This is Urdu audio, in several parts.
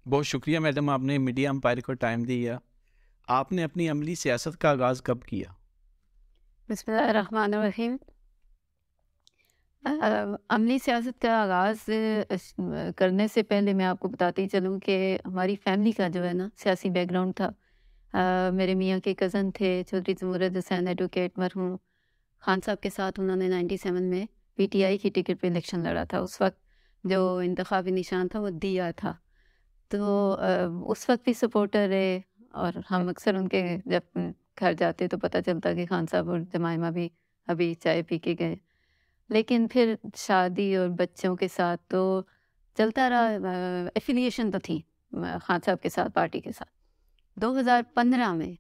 بہت شکریہ میڈم، آپ نے میڈیا امپائر کو ٹائم دیا۔ آپ نے اپنی عملی سیاست کا آغاز کب کیا؟ بسم اللہ الرحمن الرحیم۔ عملی سیاست کا آغاز کرنے سے پہلے میں آپ کو بتاتی چلوں کہ ہماری فیملی کا جو ہے نا سیاسی بیک گراؤنڈ تھا۔ میرے میاں کے کزن تھے چودھری زمرد حسین ایڈوکیٹ مرحوم، خان صاحب کے ساتھ انہوں نے 97 میں پی ٹی آئی کی ٹکٹ پہ الیکشن لڑا تھا۔ اس وقت جو انتخابی نشان تھا وہ دیا تھا، تو اس وقت بھی سپورٹر رہے، اور ہم اکثر ان کے جب گھر جاتے تو پتہ چلتا کہ خان صاحب اور جمائمہ بھی ابھی چائے پی کے گئے۔ لیکن پھر شادی اور بچوں کے ساتھ تو چلتا رہا، ایفیلیشن تو تھی خان صاحب کے ساتھ، پارٹی کے ساتھ۔ 2015 میں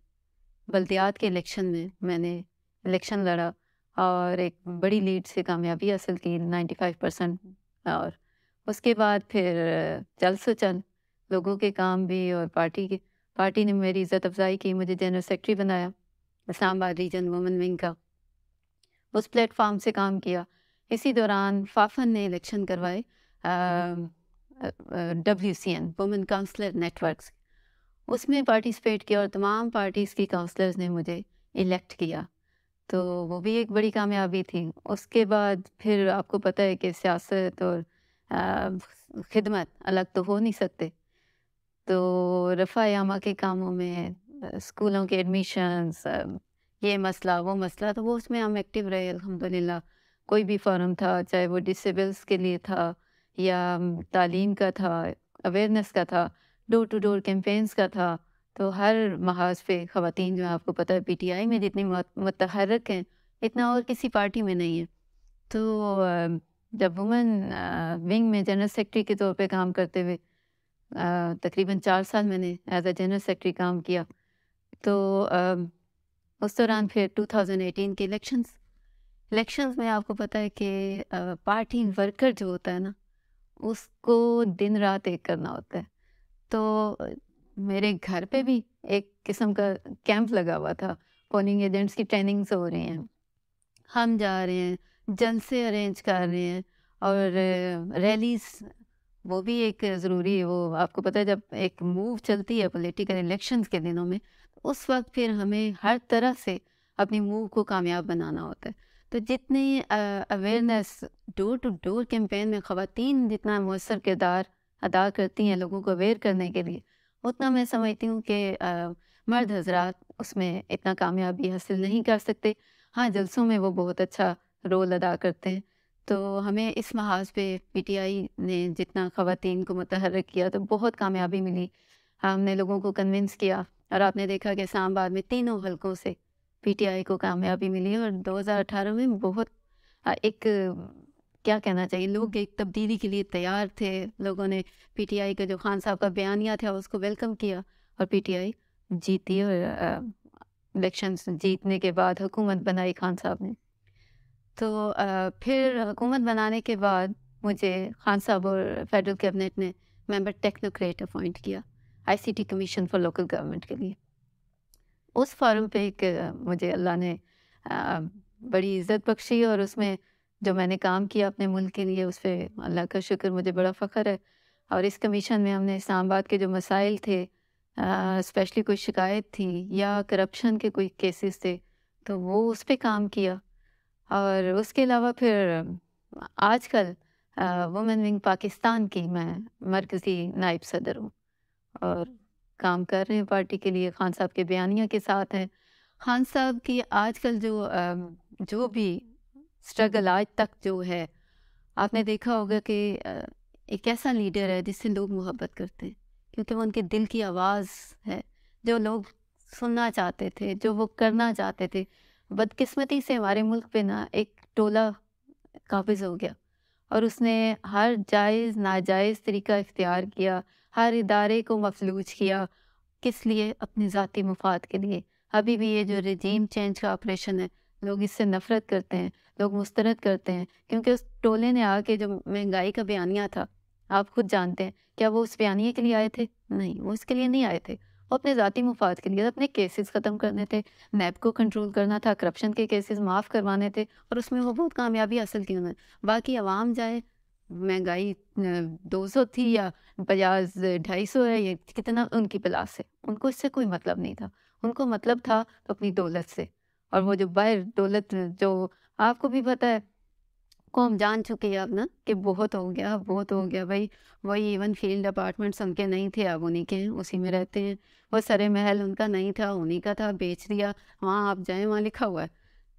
بلدیات کے الیکشن میں میں نے الیکشن لڑا اور ایک بڑی لیڈ سے کامیابی حاصل کی، 95%۔ اور اس کے بعد پھر چل سو چل، لوگوں کے کام بھی اور پارٹی نے میری عزت افزائی کی، مجھے جنرل سیکرٹری بنایا اسلام آباد ریجن وومن ونگ کا، اس پلیٹ فارم سے کام کیا۔ اسی دوران فافن نے الیکشن کروائے، WCN women councillor networks, اس میں پارٹیسپیٹ کیا اور تمام پارٹیز کی کاؤنسلرز نے مجھے الیکٹ کیا، تو وہ بھی ایک بڑی کامیابی تھی۔ اس کے بعد پھر آپ کو پتہ ہے کہ سیاست اور خدمت الگ تو ہو نہیں سکتے، تو رفع عامہ کے کاموں میں، اسکولوں کے ایڈمیشنز، یہ مسئلہ وہ مسئلہ، تو وہ اس میں ہم ایکٹیو رہے الحمدللہ۔ کوئی بھی فارم تھا، چاہے وہ ڈسیبلس کے لیے تھا یا تعلیم کا تھا، اویئرنیس کا تھا، ڈور ٹو ڈور کیمپینز کا تھا، تو ہر محاذ پہ خواتین جو ہیں، آپ کو پتہ ہے پی ٹی آئی میں جتنی متحرک ہیں اتنا اور کسی پارٹی میں نہیں ہے۔ تو جب وومن ونگ میں جنرل سیکرٹری کے طور پہ کام کرتے ہوئے تقریباً 4 سال میں نے ایز اے جنرل سیکرٹری کام کیا، تو اس دوران پھر 2018 کے الیکشنز میں آپ کو پتہ ہے کہ پارٹی ورکر جو ہوتا ہے نا، اس کو دن رات ایک کرنا ہوتا ہے، تو میرے گھر پہ بھی ایک قسم کا کیمپ لگا ہوا تھا، پولنگ ایجنٹس کی ٹریننگز ہو رہی ہیں، ہم جا رہے ہیں، جلسے ارینج کر رہے ہیں، اور ریلیز وہ بھی ایک ضروری ہے۔ وہ آپ کو پتہ ہے جب ایک موو چلتی ہے پولیٹیکل الیکشنز کے دنوں میں، اس وقت پھر ہمیں ہر طرح سے اپنی موو کو کامیاب بنانا ہوتا ہے، تو جتنی awareness door to door campaign میں خواتین جتنا مؤثر کردار ادا کرتی ہیں لوگوں کو اویئر کرنے کے لیے، اتنا میں سمجھتی ہوں کہ مرد حضرات اس میں اتنا کامیابی حاصل نہیں کر سکتے۔ ہاں، جلسوں میں وہ بہت اچھا رول ادا کرتے ہیں، تو ہمیں اس محاذ پہ پی ٹی آئی نے جتنا خواتین کو متحرک کیا تو بہت کامیابی ملی، ہم نے لوگوں کو کنونس کیا، اور آپ نے دیکھا کہ اسلام آباد میں تینوں حلقوں سے پی ٹی آئی کو کامیابی ملی، اور 2018 میں بہت ایک کیا کہنا چاہیے، لوگ ایک تبدیلی کے لیے تیار تھے، لوگوں نے پی ٹی آئی کا جو خان صاحب کا بیانیہ تھا اس کو ویلکم کیا، اور پی ٹی آئی جیتی، اور الیکشنز جیتنے کے بعد حکومت بنائی خان صاحب نے۔ تو پھر حکومت بنانے کے بعد مجھے خان صاحب اور فیڈرل کیبنٹ نے ممبر ٹیکنوکریٹ اپوائنٹ کیا I C T commission for local government کے لیے۔ اس فارم پہ ایک مجھے اللہ نے بڑی عزت بخشی، اور اس میں جو میں نے کام کیا اپنے ملک کے لیے، اس پہ اللہ کا شکر، مجھے بڑا فخر ہے۔ اور اس کمیشن میں ہم نے اسلام آباد کے جو مسائل تھے، اسپیشلی کوئی شکایت تھی یا کرپشن کے کوئی کیسز تھے، تو وہ اس پہ کام کیا۔ اور اس کے علاوہ پھر آج کل وومن ونگ پاکستان کی میں مرکزی نائب صدر ہوں، اور کام کر رہے ہیں پارٹی کے لیے، خان صاحب کے بیانیہ کے ساتھ ہیں۔ خان صاحب کی آج کل جو بھی اسٹرگل آج تک جو ہے، آپ نے دیکھا ہوگا کہ ایک ایسا لیڈر ہے جس سے لوگ محبت کرتے ہیں، کیونکہ وہ ان کے دل کی آواز ہے، جو لوگ سننا چاہتے تھے، جو وہ کرنا چاہتے تھے۔ بدقسمتی سے ہمارے ملک پہ نا ایک ٹولہ قابض ہو گیا، اور اس نے ہر جائز ناجائز طریقہ اختیار کیا، ہر ادارے کو مفلوج کیا، کس لیے؟ اپنے ذاتی مفاد کے لیے۔ ابھی بھی یہ جو رجیم چینج کا آپریشن ہے، لوگ اس سے نفرت کرتے ہیں، لوگ مسترد کرتے ہیں، کیونکہ اس ٹولے نے آ کے جو مہنگائی کا بیانیہ تھا، آپ خود جانتے ہیں، کیا وہ اس بیانیے کے لیے آئے تھے؟ نہیں، وہ اس کے لیے نہیں آئے تھے، وہ اپنے ذاتی مفاد کے لیے، اپنے کیسز ختم کرنے تھے، نیب کو کنٹرول کرنا تھا، کرپشن کے کیسز معاف کروانے تھے، اور اس میں وہ بہت کامیابی حاصل کی انہوں نے۔ باقی عوام جائے مہنگائی 200 تھی یا 50 250 ہے، یہ کتنا ان کی پلاس ہے، ان کو اس سے کوئی مطلب نہیں تھا. ان کو مطلب تھا اپنی دولت سے. اور وہ جو باہر دولت جو آپ کو بھی پتہ ہے، قوم جان چکی ہے اب نا کہ بہت ہو گیا، بہت ہو گیا بھائی. وہی ایون فیلڈ اپارٹمنٹس ان کے نہیں تھے، اب انہیں کے ہیں، اسی میں رہتے ہیں. وہ سرے محل ان کا نہیں تھا، انہیں کا تھا، بیچ دیا. وہاں آپ جائیں وہاں لکھا ہوا ہے.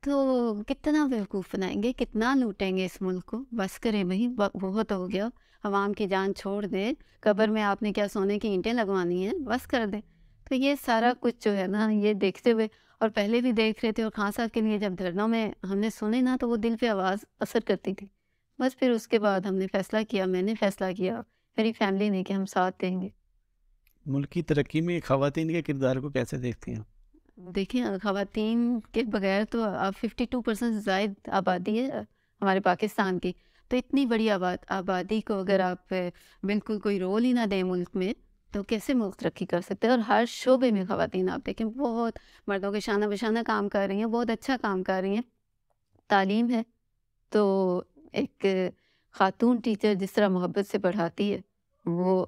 تو کتنا بیوقوف بنائیں گے، کتنا لوٹیں گے اس ملک کو. بس کریں بھائی، بہت ہو گیا. عوام کی جان چھوڑ دیں. قبر میں آپ نے کیا سونے کی اینٹیں لگوانی ہیں، بس کر دیں. تو یہ سارا کچھ جو ہے نا، یہ دیکھتے ہوئے، اور پہلے بھی دیکھ رہے تھے، اور خان صاحب کے لیے جب دھرنوں میں ہم نے سنے نا تو وہ دل پہ آواز اثر کرتی تھی. بس پھر اس کے بعد ہم نے فیصلہ کیا، میں نے فیصلہ کیا، میری فیملی نے، کہ ہم ساتھ دیں گے. ملک کی ترقی میں خواتین کے کردار کو کیسے دیکھتی ہیں؟ دیکھیں، خواتین کے بغیر تو اب 52% زائد آبادی ہے ہمارے پاکستان کی. تو اتنی بڑی آبادی کو اگر آپ بالکل کوئی رول ہی نہ دیں ملک میں، تو کیسے ملک ترقی کر سکتے ہیں؟ اور ہر شعبے میں خواتین آپ دیکھیں بہت مردوں کے شانہ بشانہ کام کر رہی ہیں، بہت اچھا کام کر رہی ہیں. تعلیم ہے تو ایک خاتون ٹیچر جس طرح محبت سے پڑھاتی ہے، وہ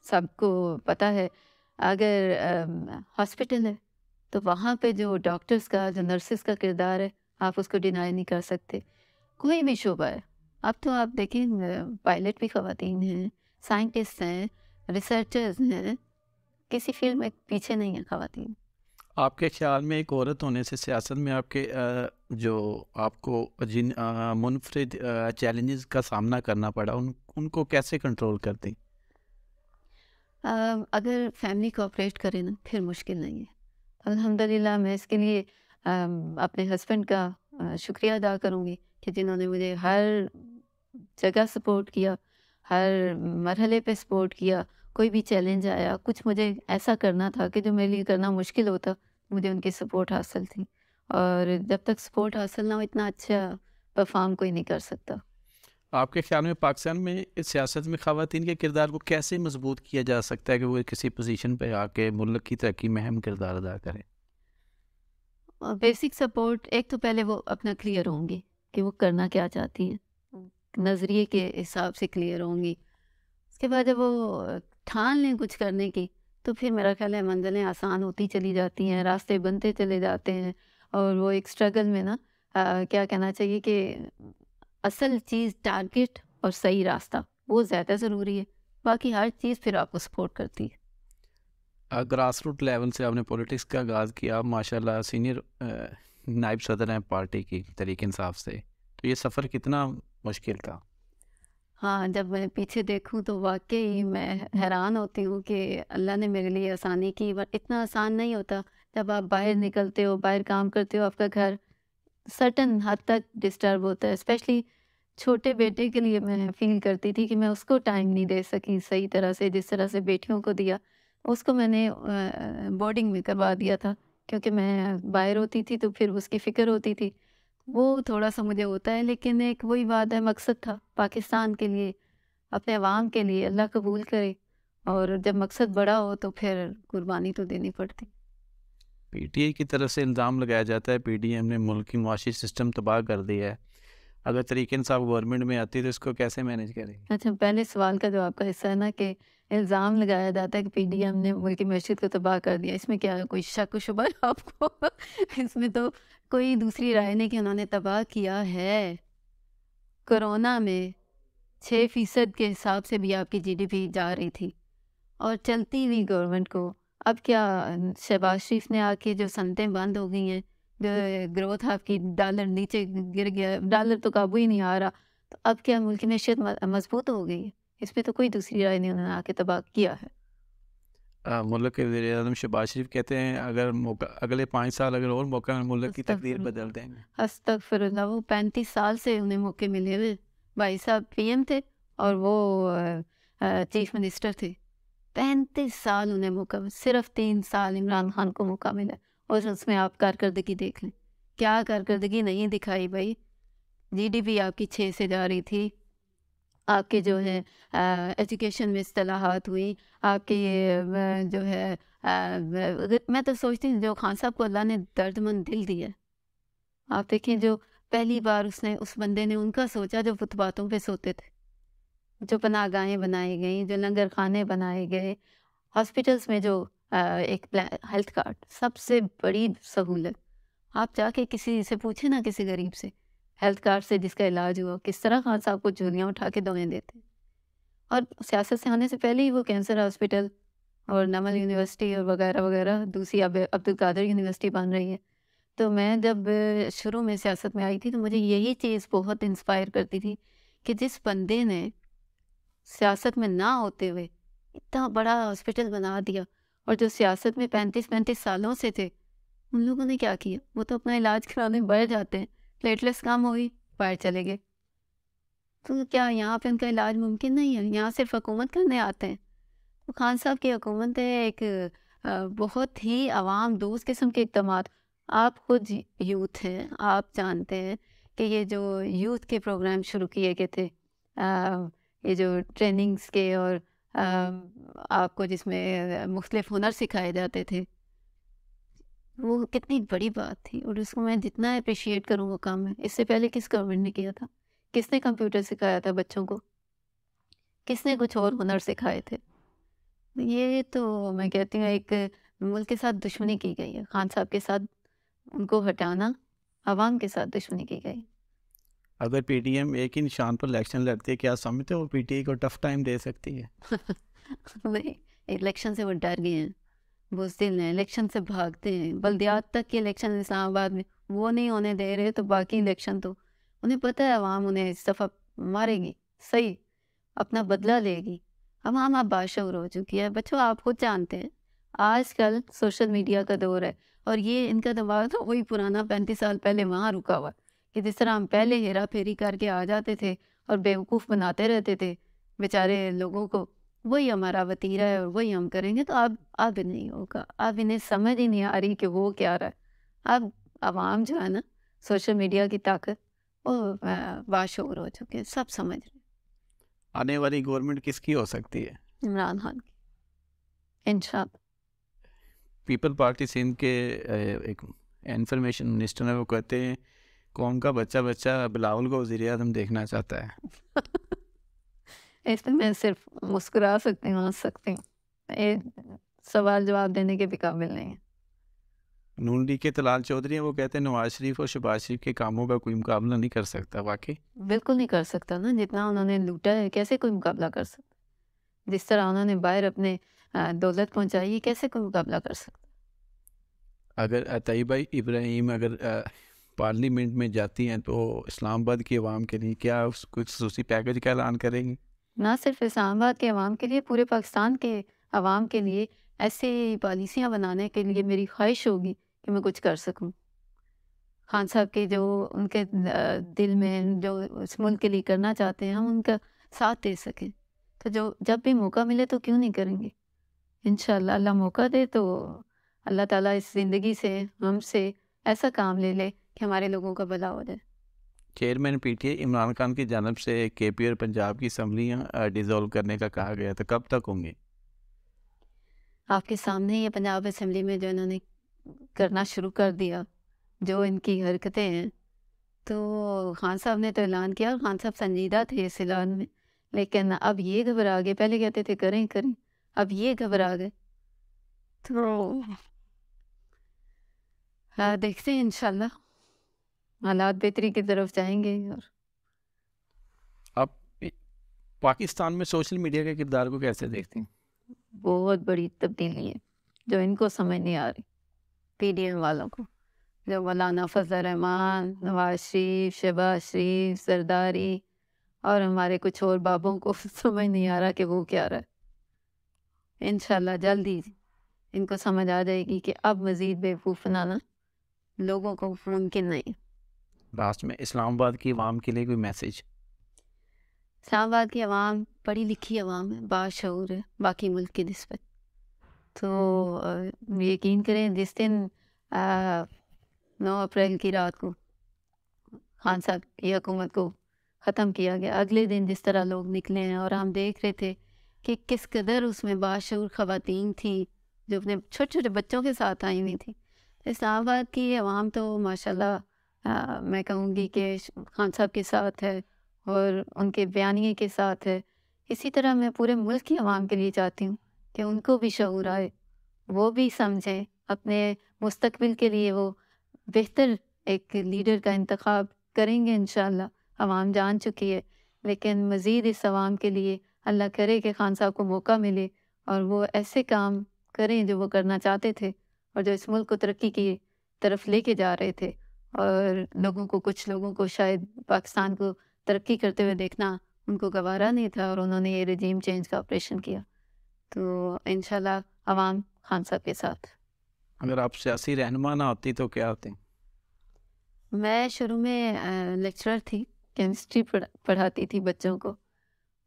سب کو پتہ ہے. اگر ہاسپٹل ہے تو وہاں پہ جو ڈاکٹرز کا، جو نرسز کا کردار ہے، آپ اس کو ڈینائی نہیں کر سکتے. کوئی بھی شعبہ ہے. اب تو آپ دیکھیں، پائلٹ بھی خواتین ہیں، سائنٹسٹ ہیں، ریسرچرز ہیں. کسی فیلڈ میں پیچھے نہیں ہیں خواتین. آپ کے خیال میں ایک عورت ہونے سے سیاست میں آپ کے جو آپ کو جن منفرد چیلنجز کا سامنا کرنا پڑا، ان کو کیسے کنٹرول کرتی؟ اگر فیملی کوآپریٹ کرے نا، پھر مشکل نہیں ہے. الحمدللہ میں اس کے لیے اپنے ہسبینڈ کا شکریہ ادا کروں گی کہ جنہوں نے مجھے ہر جگہ سپورٹ کیا، ہر مرحلے پہ سپورٹ کیا. کوئی بھی چیلنج آیا، کچھ مجھے ایسا کرنا تھا کہ جو میرے لیے کرنا مشکل ہوتا، مجھے ان کی سپورٹ حاصل تھی. اور جب تک سپورٹ حاصل نہ ہو، اتنا اچھا پرفارم کوئی نہیں کر سکتا. آپ کے خیال میں پاکستان میں سیاست میں خواتین کے کردار کو کیسے مضبوط کیا جا سکتا ہے کہ وہ کسی پوزیشن پہ آ کے ملک کی ترقی میں اہم کردار ادا کریں؟ بیسک سپورٹ، ایک تو پہلے وہ اپنا کلیئر ہوں گی کہ وہ کرنا کیا چاہتی ہیں، نظریے کے حساب سے کلیئر ہوں گی. اس کے بعد جب وہ ٹھان لیں کچھ کرنے کی، تو پھر میرا خیال ہے منزلیں آسان ہوتی چلی جاتی ہیں، راستے بنتے چلے جاتے ہیں. اور وہ ایک اسٹرگل میں نا، کیا کہنا چاہیے کہ اصل چیز ٹارگٹ اور صحیح راستہ، وہ زیادہ ضروری ہے. باقی ہر چیز پھر آپ کو سپورٹ کرتی ہے. گراس روٹ لیول سے آپ نے پولیٹکس کا آغاز کیا، ماشاء اللہ سینئر نائب صدر ہیں پارٹی کی تحریک انصاف سے، تو یہ سفر کتنا مشکل تھا؟ ہاں، جب میں پیچھے دیکھوں تو واقعی میں حیران ہوتی ہوں کہ اللہ نے میرے لیے آسانی کی. بٹ اتنا آسان نہیں ہوتا. جب آپ باہر نکلتے ہو، باہر کام کرتے ہو، آپ کا گھر سرٹن حد تک ڈسٹرب ہوتا ہے. اسپیشلی چھوٹے بیٹے کے لیے میں فیل کرتی تھی کہ میں اس کو ٹائم نہیں دے سکی صحیح طرح سے، جس طرح سے بیٹیوں کو دیا. اس کو میں نے بورڈنگ میں کروا دیا تھا، کیونکہ میں باہر ہوتی تھی تو پھر اس کی فکر ہوتی تھی. وہ تھوڑا سا مجھے ہوتا ہے، لیکن ایک وہی بات ہے، مقصد تھا پاکستان کے لیے، اپنے عوام کے لیے. اللہ قبول کرے. اور جب مقصد بڑا ہو تو پھر قربانی تو دینی پڑتی. پی ٹی آئی کی طرف سے الزام لگایا جاتا ہے پی ڈی ایم نے ملک کی معاشی سسٹم تباہ کر دیا ہے. اگر طریق انصاف گورنمنٹ میں آتی تو اس کو کیسے مینیج کریں گے؟ اچھا، پہلے سوال کا جواب کا حصہ ہے نا کہ الزام لگایا جاتا ہے کہ پی ڈی ایم نے ملک کی معیشت کو تباہ کر دیا. اس میں کیا کوئی شک و شبہ ہے آپ کو؟ اس میں تو کوئی دوسری رائے نہیں کہ انہوں نے تباہ کیا ہے. کرونا میں 6% کے حساب سے بھی آپ کی جی ڈی پی جا رہی تھی، اور چلتی ہوئی گورنمنٹ کو. اب کیا شہباز شریف نے آ کے جو صنعتیں بند ہو گئی ہیں، جو گروتھ آپ کی ڈالر نیچے گر گیا، ڈالر تو قابو ہی نہیں آ رہا، تو اب کیا ملک کی معیشت مضبوط ہو گئی ہے؟ اس میں تو کوئی دوسری رائے نہیں، انہوں نے آ کے تباہ کیا ہے. ملک کے وزیر اعظم شہباز شریف کہتے ہیں اگر موقع اگلے 5 سال اگر اور موقع ملک کی تقدیر بدل دیں گے. استغفر اللہ، وہ 35 سال سے انہیں موقع ملے ہوئے. بھائی صاحب پی ایم تھے اور وہ چیف منسٹر تھے. 35 سال انہیں موقع، صرف 3 سال عمران خان کو موقع ملا، اور اس میں آپ کارکردگی دیکھ لیں. کیا کارکردگی نہیں دکھائی بھائی. جی ڈی پی آپ کی 6 سے جا رہی تھی. آپ کے جو ہے ایجوکیشن میں اصطلاحات ہوئی. آپ کے یہ جو ہے میں تو سوچتی ہوں جو خان صاحب کو اللہ نے درد مند دل دیا. آپ دیکھیں جو پہلی بار اس بندے نے ان کا سوچا جو فٹ پاتھوں پہ سوتے تھے. جو پناہ گاہیں بنائی گئیں، جو لنگر خانے بنائے گئے، ہاسپٹلس میں جو ایک ہیلتھ کارڈ سب سے بڑی سہولت. آپ جا کے کسی سے پوچھیں نا، کسی غریب سے ہیلتھ کارڈ سے جس کا علاج ہوا، کس طرح خان صاحب کو جھولیاں اٹھا کے دوائیں دیتے ہیں. اور سیاست سے آنے سے پہلے ہی وہ کینسر ہاسپٹل اور نمل یونیورسٹی اور وغیرہ وغیرہ، دوسری اب عبد القادر یونیورسٹی بن رہی ہے. تو میں جب شروع میں سیاست میں آئی تھی تو مجھے یہی چیز بہت انسپائر کرتی تھی کہ جس بندے نے سیاست میں نہ ہوتے ہوئے اتنا بڑا ہاسپٹل بنا دیا، اور جو سیاست میں 35 سالوں سے تھے، ان لوگوں نے کیا کیا؟ وہ تو اپنا علاج کرانے بڑھ جاتے ہیں، پلیٹلیٹس کم ہوئی، باہر چلے گئے. تو کیا یہاں پہ ان کا علاج ممکن نہیں ہے؟ یہاں صرف حکومت کرنے آتے ہیں. تو خان صاحب کی حکومت ہے ایک بہت ہی عوام دوست قسم کے اقدامات. آپ خود یوتھ ہیں، آپ جانتے ہیں کہ یہ جو یوتھ کے پروگرام شروع کیے گئے تھے، یہ جو ٹریننگز کے، اور آپ کو جس میں مختلف ہنر سکھائے جاتے تھے، وہ کتنی بڑی بات تھی. اور اس کو میں جتنا اپریشیٹ کروں وہ کام ہے. اس سے پہلے کس گورنمنٹ نے کیا تھا؟ کس نے کمپیوٹر سکھایا تھا بچوں کو؟ کس نے کچھ اور ہنر سکھائے تھے؟ یہ تو میں کہتی ہوں ایک ملک کے ساتھ دشمنی کی گئی ہے. خان صاحب کے ساتھ ان کو ہٹانا، عوام کے ساتھ دشمنی کی گئی. اگر پی ٹی ایم ایک ہی نشان پر الیکشن لڑتی ہے، کیا سمجھتے ہو وہ پی ٹی آئی کو ٹف ٹائم دے سکتی ہے؟ وہی الیکشن سے وہ ڈر گئے ہیں، بزدل ہیں، الیکشن سے بھاگتے ہیں. بلدیات تک کے الیکشن اسلام آباد میں وہ نہیں ہونے دے رہے، تو باقی الیکشن تو انہیں پتہ ہے عوام انہیں اس دفعہ مارے گی، صحیح اپنا بدلہ لے گی. عوام اب باشعور ہو چکی ہے. بچوں آپ خود جانتے ہیں آج کل سوشل میڈیا کا دور ہے، اور یہ ان کا دماغ تو وہی پرانا 35 سال پہلے وہاں رکا ہوا کہ جس طرح ہم پہلے ہیرا پھیری کر کے آ جاتے تھے اور بیوقوف بناتے رہتے تھے بیچارے لوگوں کو، وہی ہمارا وتیرہ ہے اور وہی ہم کریں گے. تو اب نہیں ہوگا. اب انہیں سمجھ ہی نہیں آ رہی کہ وہ کیا رہا ہے. اب عوام جو ہے نا، سوشل میڈیا کی طاقت، وہ باشعور ہو چکے ہیں، سب سمجھ رہے ہیں. آنے والی گورنمنٹ کس کی ہو سکتی ہے؟ عمران خان کی انشاءاللہ. پیپل پارٹی سندھ کے ایک انفارمیشن منسٹر ہیں، وہ کہتے ہیں قوم کا بچہ بلاول کو وزیر اعظم دیکھنا چاہتا ہے. اس پہ میں صرف مسکرا سکتی ہوں، ہنس سکتی ہوں. یہ سوال جواب دینے کے بھی قابل نہیں ہے. نون لیگ کے طلال چودھری ہیں، وہ کہتے ہیں نواز شریف اور شہباز شریف کے کاموں کا کوئی مقابلہ نہیں کر سکتا. واقعی بالکل نہیں کر سکتا نا. جتنا انہوں نے لوٹا ہے کیسے کوئی مقابلہ کر سکتا؟ جس طرح انہوں نے باہر اپنے دولت پہنچائی ہے، کیسے کوئی مقابلہ کر سکتا؟ اگر طیبہ ابراہیم اگر پارلیمنٹ میں جاتی ہیں تو اسلام آباد کی عوام کے لیے کیا کوئی خصوصی پیکج کا اعلان کریں گی؟ نہ صرف اسلام آباد کے عوام کے لیے، پورے پاکستان کے عوام کے لیے ایسی پالیسیاں بنانے کے لیے میری خواہش ہوگی کہ میں کچھ کر سکوں. خان صاحب کے جو ان کے دل میں جو اس ملک کے لیے کرنا چاہتے ہیں، ہم ان کا ساتھ دے سکیں. تو جب بھی موقع ملے تو کیوں نہیں کریں گے. انشاءاللہ اللہ موقع دے تو اللہ تعالیٰ اس زندگی سے ہم سے ایسا کام لے لے کہ ہمارے لوگوں کا بھلا ہو جائے. Chairman P T I Imran Khan کی جانب سے کے پی اور پنجاب کی اسمبلیاں ڈیزالو کرنے کا کہا گیا تھا، کب تک ہوں گی؟ آپ کے سامنے یہ پنجاب اسمبلی میں جو انہوں نے کرنا شروع کر دیا، جو ان کی حرکتیں ہیں، تو خان صاحب نے تو اعلان کیا. خان صاحب سنجیدہ تھے اس اعلان میں، لیکن اب یہ گھبرا گئے. پہلے کہتے تھے کریں کریں، اب یہ گھبرا گئے. تو دیکھتے ہیں انشاءاللہ حالات بہتری کی طرف جائیں گے. اور آپ پاکستان میں سوشل میڈیا کے کردار کو کیسے دیکھتے ہیں؟ بہت بڑی تبدیلی ہے جو ان کو سمجھ نہیں آ رہی، پی ڈی ایم والوں کو. جو مولانا فضل الرحمان، نواز شریف، شہباز شریف، زرداری اور ہمارے کچھ اور بابوں کو سمجھ نہیں آ رہا کہ وہ کیا رہا ہے. انشاءاللہ جلدی ان کو سمجھ آ جائے گی کہ اب مزید بیوقوف بنانا لوگوں کو ممکن نہیں. لاسٹ میں اسلام آباد کی عوام کے لیے کوئی میسج؟ اسلام آباد کی عوام پڑھی لکھی عوام ہے، باشعور ہے باقی ملک کی نسبت. تو یقین کریں جس دن 9 اپریل کی رات کو خان صاحب کی حکومت کو ختم کیا گیا، اگلے دن جس طرح لوگ نکلے ہیں اور ہم دیکھ رہے تھے کہ کس قدر اس میں باشعور خواتین تھیں جو اپنے چھوٹے چھوٹے بچوں کے ساتھ آئی ہوئی تھیں. اسلام آباد کی عوام تو ماشاءاللہ میں کہوں گی کہ خان صاحب کے ساتھ ہے اور ان کے بیانیے کے ساتھ ہے اسی طرح میں پورے ملک کی عوام کے لیے چاہتی ہوں کہ ان کو بھی شعور آئے، وہ بھی سمجھیں، اپنے مستقبل کے لیے وہ بہتر ایک لیڈر کا انتخاب کریں گے انشاءاللہ۔ عوام جان چکی ہے، لیکن مزید اس عوام کے لیے اللہ کرے کہ خان صاحب کو موقع ملے اور وہ ایسے کام کریں جو وہ کرنا چاہتے تھے اور جو اس ملک کو ترقی کی طرف لے کے جا رہے تھے، اور کچھ لوگوں کو شاید پاکستان کو ترقی کرتے ہوئے دیکھنا ان کو گوارا نہیں تھا، اور انہوں نے یہ رجیم چینج کا آپریشن کیا۔ تو انشاءاللہ عوام خان صاحب کے ساتھ۔ اگر آپ سیاسی رہنما نہ ہوتی تو کیا ہوتے؟ میں شروع میں لیکچرر تھی، کیمسٹری پڑھاتی تھی بچوں کو،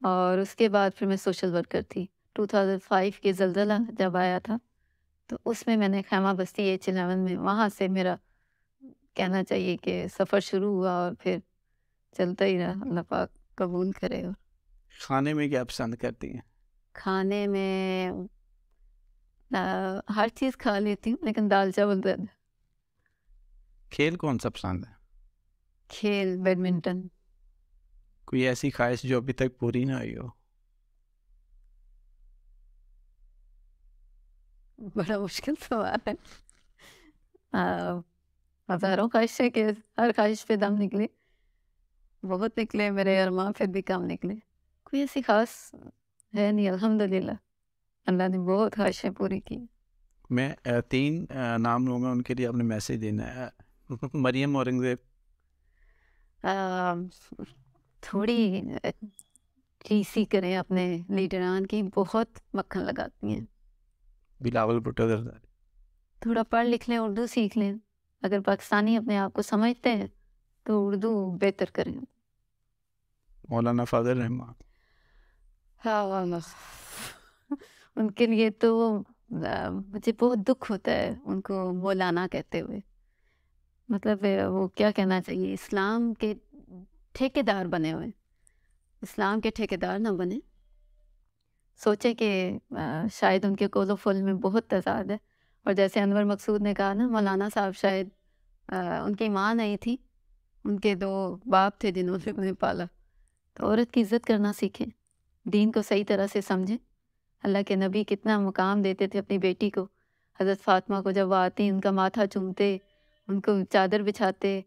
اور اس کے بعد پھر میں سوشل ورکر تھی۔ 2005 کے زلزلہ جب آیا تھا تو اس میں نے خیمہ بستی H11 میں، وہاں سے میرا کہنا چاہیے کہ سفر شروع ہوا اور پھر چلتا ہی رہا، اللہ پاک قبول کرے۔ اور کھانے میں کیا پسند کرتی ہیں؟ کھانے میں ہر چیز کھا لیتی ہوں، لیکن دال چاول زیادہ۔ کھیل کون سا پسند ہے؟ کھیل بیڈمنٹن۔ کوئی ایسی خواہش جو ابھی تک پوری نہ ہوئی ہو؟ بڑا مشکل سوال ہے۔ ہزاروں خواہش ہے کہ ہر خواہش پہ دم نکلے، بہت نکلے میرے ارماں، پھر بھی کم نکلے۔ کوئی ایسی خاص ہے نہیں، الحمدللہ اللہ نے بہت خواہشیں پوری کی۔ میں 3 نام لوں گا، ان کے لیے آپ نے میسج دینا ہے۔ مریم اورنگزیب، تھوڑی سی کریں اپنے لیڈران کی، بہت مکھن لگاتی ہیں۔ بلاول بھٹو زرداری، تھوڑا پڑھ لکھ لیں، اردو سیکھ لیں، اگر پاکستانی اپنے آپ کو سمجھتے ہیں تو اردو بہتر کریں۔ مولانا فضل الرحمان، ان کے لیے تو مجھے بہت دکھ ہوتا ہے ان کو مولانا کہتے ہوئے۔ مطلب وہ کیا کہنا چاہیے، اسلام کے ٹھیکیدار بنے ہوئے، اسلام کے ٹھیکیدار نہ بنے۔ سوچے کہ شاید ان کے قول و فعل میں بہت تضاد ہے، اور جیسے انور مقصود نے کہا نا، مولانا صاحب شاید ان کی ماں نہیں تھی، ان کے 2 باپ تھے جنہوں نے انہیں پالا۔ تو عورت کی عزت کرنا سیکھیں، دین کو صحیح طرح سے سمجھیں۔ اللہ کے نبی کتنا مقام دیتے تھے اپنی بیٹی کو، حضرت فاطمہ کو جب وہ آتی ان کا ماتھا چومتے، ان کو چادر بچھاتے،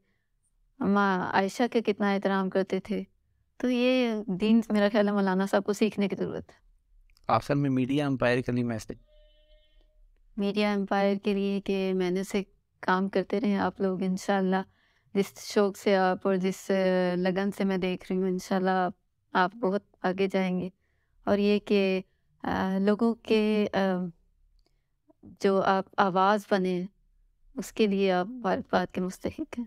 اماں عائشہ کے کتنا احترام کرتے تھے۔ تو یہ دین میرا خیال ہے مولانا صاحب کو سیکھنے کی ضرورت ہے۔ آخر میں میڈیا امپائر کے لیے میسج؟ میڈیا امپائر کے لیے کہ محنت سے کام کرتے رہیں آپ لوگ، انشاءاللہ جس شوق سے آپ اور جس لگن سے میں دیکھ رہی ہوں، انشاءاللہ آپ بہت آگے جائیں گے۔ اور یہ کہ لوگوں کے جو آپ آواز بنے، اس کے لیے آپ بات کے مستحق ہیں۔